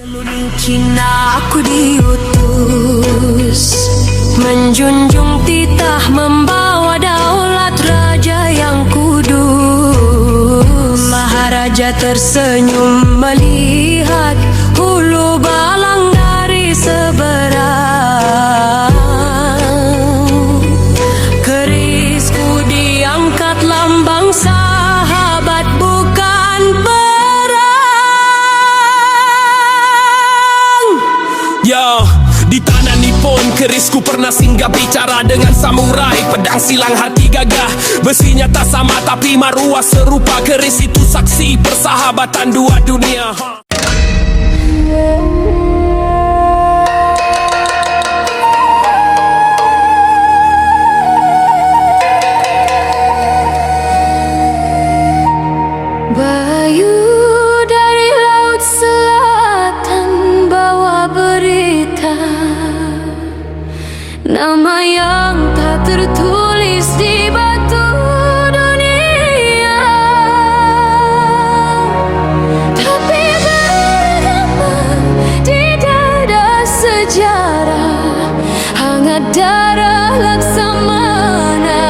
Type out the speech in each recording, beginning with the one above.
Seluruh Cina aku diutus menjunjung titah membawa daulat raja yang kudus. Maharaja tersenyum melihat hulu balang dari seberang. Kerisku diangkat lambang sahabat bukan perang. Yo, di tanah Nippon kerisku pernah singgah bicara dengan samurai. Pedang silang hati gagah, besinya tak sama tapi maruah serupa. Keris itu saksi persahabatan dua dunia. Bayu dari laut selatan bawa berita, nama yang tak tertulis di batu dunia, tapi bernama di dada sejarah, hangat darah Laksamana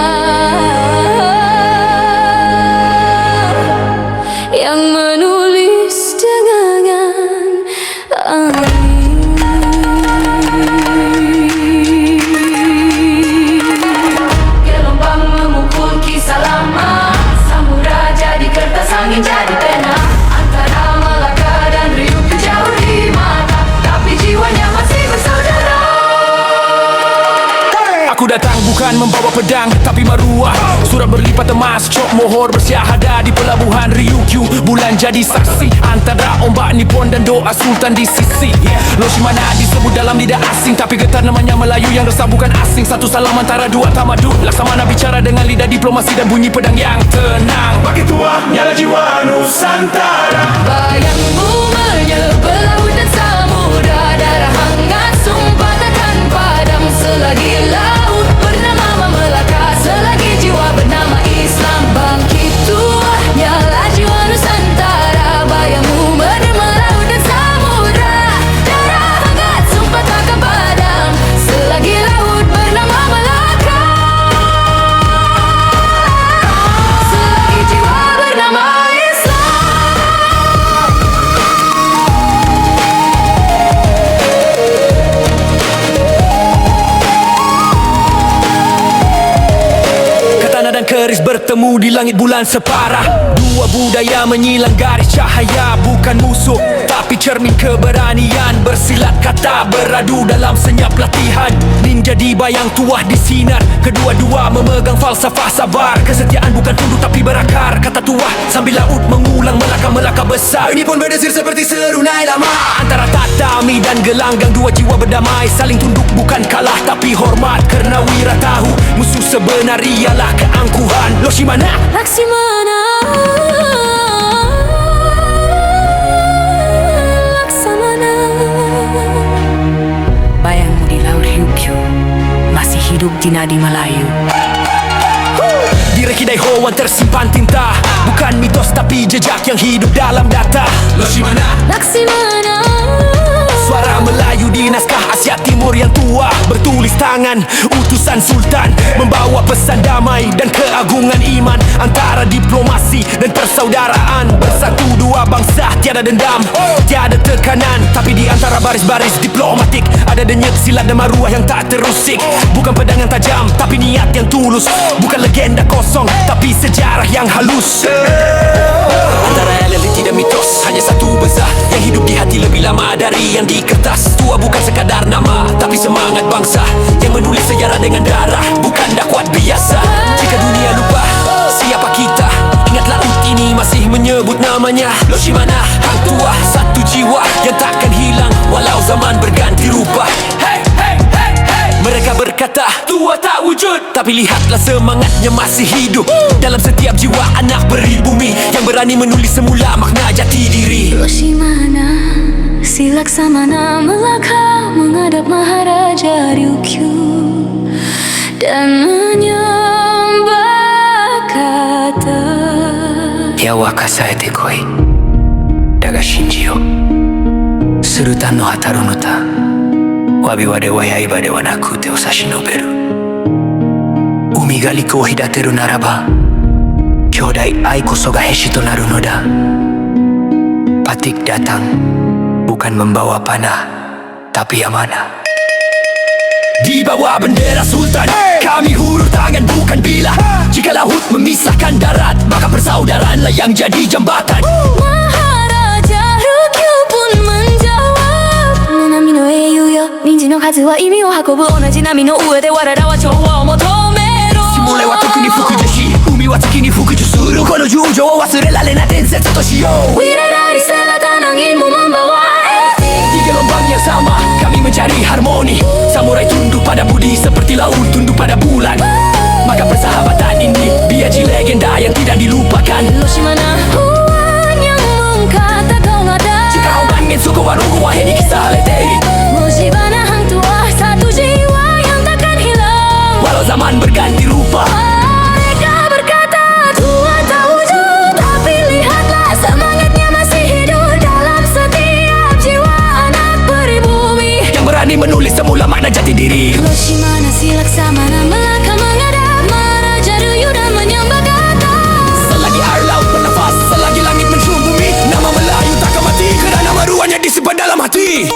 yang menulis dengan air. Gelombang memukul kisah lama, samura jadi kertas, angin jadi pena. Antara Malaka dan Ryukyu jauh di mata, tapi jiwanya masih bersaudara. Aku datang bukan membawa pedang tapi maruah, surat berlipat emas, cok mohor bersyahadah di pelabuhan Ryukyu. Bulan jadi saksi antara ombak Nippon dan doa sultan di sisi. Loshimana disebut dalam lidah asing, tapi getar namanya Melayu yang resah bukan asing. Satu salam antara dua tamadun, Laksamana bicara dengan lidah diplomasi dan bunyi pedang yang tenang. Bagi tua nyala jiwa Nusantara, Bayangmu menyebel laut dan samudra, darah hangat sumpah takkan padam selagi laut bernama Malaka, selagi jiwa bernama Islam bangkit tua, nyala jiwa Nusantara. Bayangmu menyebel laut dan samudra, darah hangat sumpah takkan padam selagi laut bernama Malaka, selagi jiwa bernama Islam. Katana dan keris bertemu di langit bulan separa. Dua budaya menyilang garis cahaya, bukan musuh tapi cermin keberanian. Bersilat kata beradu dalam senyap latihan. Ninja di bayang tuah di sinar, kedua-dua memegang falsafah sabar. Kesetiaan bukan tunduk tapi berakar, kata tuah sambil laut mengulang melaka-melaka besar. Ini pun berdesir seperti serunai lama. Antara tatami dan gelanggang, dua jiwa berdamai, saling tunduk bukan kalah tapi hormat. Kerana wira tahu musuh sebenar ialah keangkuhan. Loshimana Laksamana, Laksamana. Bayangmu di laut Ryukyu masih hidup di nadi Melayu. di Rekidai Hoan tersimpan tinta, bukan mitos tapi jejak yang hidup dalam data. Loshimana Laksamana, suara Melayu di naskah Asia Timur yang tua, bertulis tangan utusan sultan, membawa pesan damai dan keagungan iman. Antara diplomasi dan persaudaraan, bersatu dua bangsa, tiada dendam, tiada tekanan. Tapi di antara baris-baris diplomatik ada denyut silat dan maruah yang tak terusik. Bukan pedang yang tajam tapi niat yang tulus, bukan legenda kosong tapi sejarah yang halus. Antara realiti dan mitos hanya satu besar yang hidup di hati lebih lama dari yang di kertas. Tua bukan sekadar nama tapi semangat bangsa yang menulis sejarah dengan darah, bukan dakwat biasa. Jika dunia lupa siapa kita, ingat laut ini masih menyebut namanya. Loshimana, hang tua, satu jiwa yang takkan hilang walau zaman berganti rupa. Hey, hey, hey, hey. Mereka berkata tua tak wujud, tapi lihatlah semangatnya masih hidup dalam setiap jiwa anak beribumi yang berani menulis semula makna jati diri. Loshimana, si Laksamana Malaka menghadap Maharaja Ryukyu dan menyembah kata Yawa kasaete koi, daga shinji yo. Surutan no hataru no ta Wabi wade wa yaiba de wa naku te osashi no beru Umi ga liku o hidateru naraba Kyodai ai koso ga heshi to naru no da Patik datang bukan membawa panah tapi amanah. Di bawah bendera sultan kami hulur tangan bukan bila. Jika laut memisahkan darat maka persaudaraanlah yang jadi jambatan. Maharaja Ryukyu pun menjawab Nanami no eiyu yo Ninji no kazu wa imi o hakobu Onaji nami no ue de warara wa chouhou o motomeru Shimure wa toku ni fukujeshi Umi wa tsiki ni fukujusuru Kono junjo wo wasurerarena densetsu to shiyou. Bidadari selatan angin mu membawa Di gelombang yang sama kami mencari harmoni. Samurai tunduk pada budi seperti laut tunduk pada bulan. Maka persahabatan ini biaji legenda yang tidak dilupakan. Hiroshima na huan yang mengkata kau ada Jika kau bangin suku warung wahai kisah leteri. Musibah na hang tua satu jiwa yang takkan hilang. Walau zaman berganti rupa Mereka berkata tua tak wujud tapi lihatlah semangatnya masih hidup dalam setiap jiwa anak pribumi yang berani menulis semula makna jati diri. Hiroshima na si Laksamana melangkah menghadap Maharaja Ryudan menyembah kata Selagi air laut bernafas, selagi langit mencium bumi, nama Melayu takkan mati kerana maruahnya disimpan dalam hati.